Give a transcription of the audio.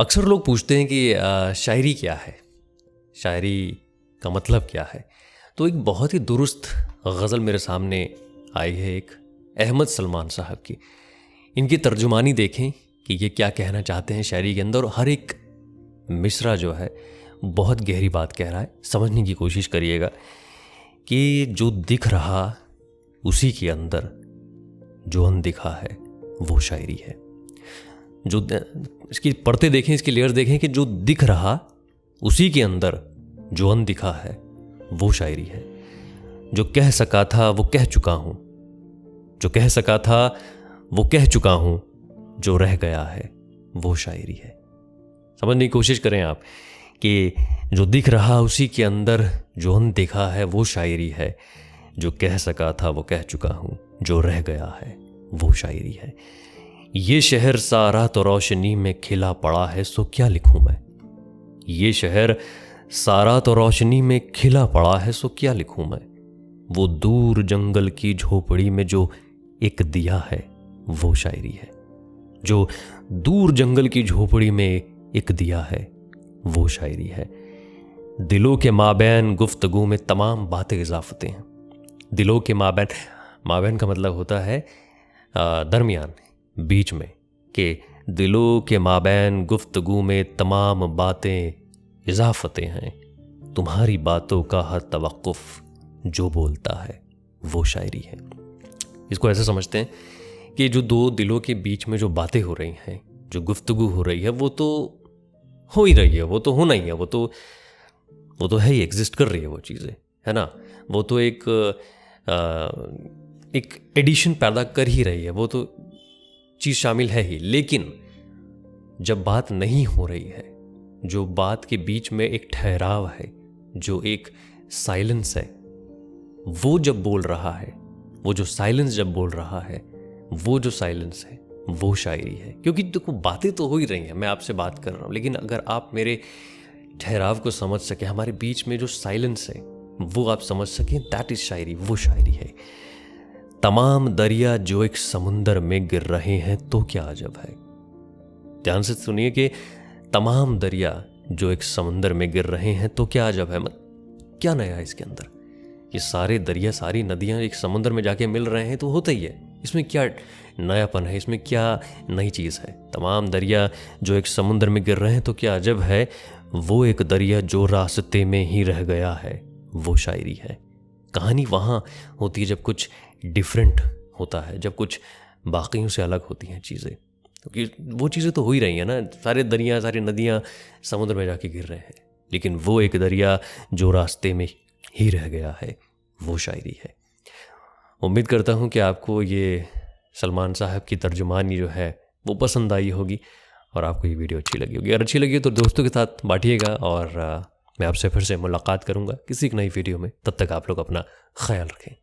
अक्सर लोग पूछते हैं कि शायरी क्या है, शायरी का मतलब क्या है। तो एक बहुत ही दुरुस्त गज़ल मेरे सामने आई है, एक अहमद सलमान साहब की। इनकी तर्जुमानी देखें कि ये क्या कहना चाहते हैं शायरी के अंदर। हर एक मिसरा जो है बहुत गहरी बात कह रहा है। समझने की कोशिश करिएगा कि जो दिख रहा उसी के अंदर जो अनदिखा है वो शायरी है। जो इसकी परतें देखें, इसकी लेयर्स देखें कि जो दिख रहा उसी के अंदर जो अनदिखा है वो शायरी है। जो कह सका था वो कह चुका हूं, जो कह सका था वो कह चुका हूं, जो रह गया है वो शायरी है। समझने की कोशिश करें आप कि जो दिख रहा उसी के अंदर जो अनदिखा है वो शायरी है। जो कह सका था वो कह चुका हूं, जो रह गया है वो शायरी है। ये शहर सारा तो रोशनी में खिला पड़ा है, सो क्या लिखूं मैं। ये शहर सारा तो रोशनी में खिला पड़ा है, सो क्या लिखूं मैं। वो दूर जंगल की झोपड़ी में जो एक दिया है वो शायरी है। जो दूर जंगल की झोपड़ी में एक दिया है वो शायरी है। दिलों के माबैन गुफ्तगू में तमाम बातें इजाफते हैं। दिलों के माबैन, माबैन का मतलब होता है दरमियान, बीच में, कि दिलों के माबैन गुफ्तगू में तमाम बातें इजाफते हैं। तुम्हारी बातों का हर तवक्कुफ जो बोलता है वो शायरी है। इसको ऐसे समझते हैं कि जो दो दिलों के बीच में जो बातें हो रही हैं, जो गुफ्तगू हो रही है, वो तो हो ही रही है, वो तो होना ही है, वो तो है ही, एग्जिस्ट कर रही है वो चीज़ें, है ना। वो तो एक एडिशन पैदा कर ही रही है, वो तो चीज़ शामिल है ही। लेकिन जब बात नहीं हो रही है, जो बात के बीच में एक ठहराव है, जो एक साइलेंस है, वो जब बोल रहा है, वो जो साइलेंस जब बोल रहा है, वो जो साइलेंस है वो शायरी है। क्योंकि देखो बातें तो हो ही रही हैं, मैं आपसे बात कर रहा हूँ, लेकिन अगर आप मेरे ठहराव को समझ सके, हमारे बीच में जो साइलेंस है वो आप समझ सकें, दैट इज शायरी, वो शायरी है। तमाम दरिया जो एक समुंदर में गिर रहे हैं तो क्या अजब है। ध्यान से सुनिए कि तमाम दरिया जो एक समुंदर में गिर रहे हैं तो क्या अजब है। क्या नया है इसके अंदर। ये सारे दरिया, सारी नदियां एक समुंदर में जाके मिल रहे हैं तो होता ही है, इसमें क्या नयापन है, इसमें क्या नई चीज़ है। तमाम दरिया जो एक समुंदर में गिर रहे हैं तो क्या अजब है। वो एक दरिया जो रास्ते में ही रह गया है वो शायरी है। कहानी वहाँ होती है जब कुछ डिफरेंट होता है, जब कुछ बाकियों से अलग होती हैं चीज़ें, क्योंकि वो चीज़ें तो हो ही रही हैं ना। सारे दरिया, सारी नदियाँ समुद्र में जाके गिर रहे हैं, लेकिन वो एक दरिया जो रास्ते में ही रह गया है वो शायरी है। उम्मीद करता हूँ कि आपको ये सलमान साहब की तर्जुमानी जो है वो पसंद आई होगी और आपको ये वीडियो अच्छी लगी होगी। अगर अच्छी लगी तो दोस्तों के साथ बांटिएगा और मैं आपसे फिर से मुलाकात करूँगा किसी एक नई वीडियो में। तब तक आप लोग अपना ख्याल रखें।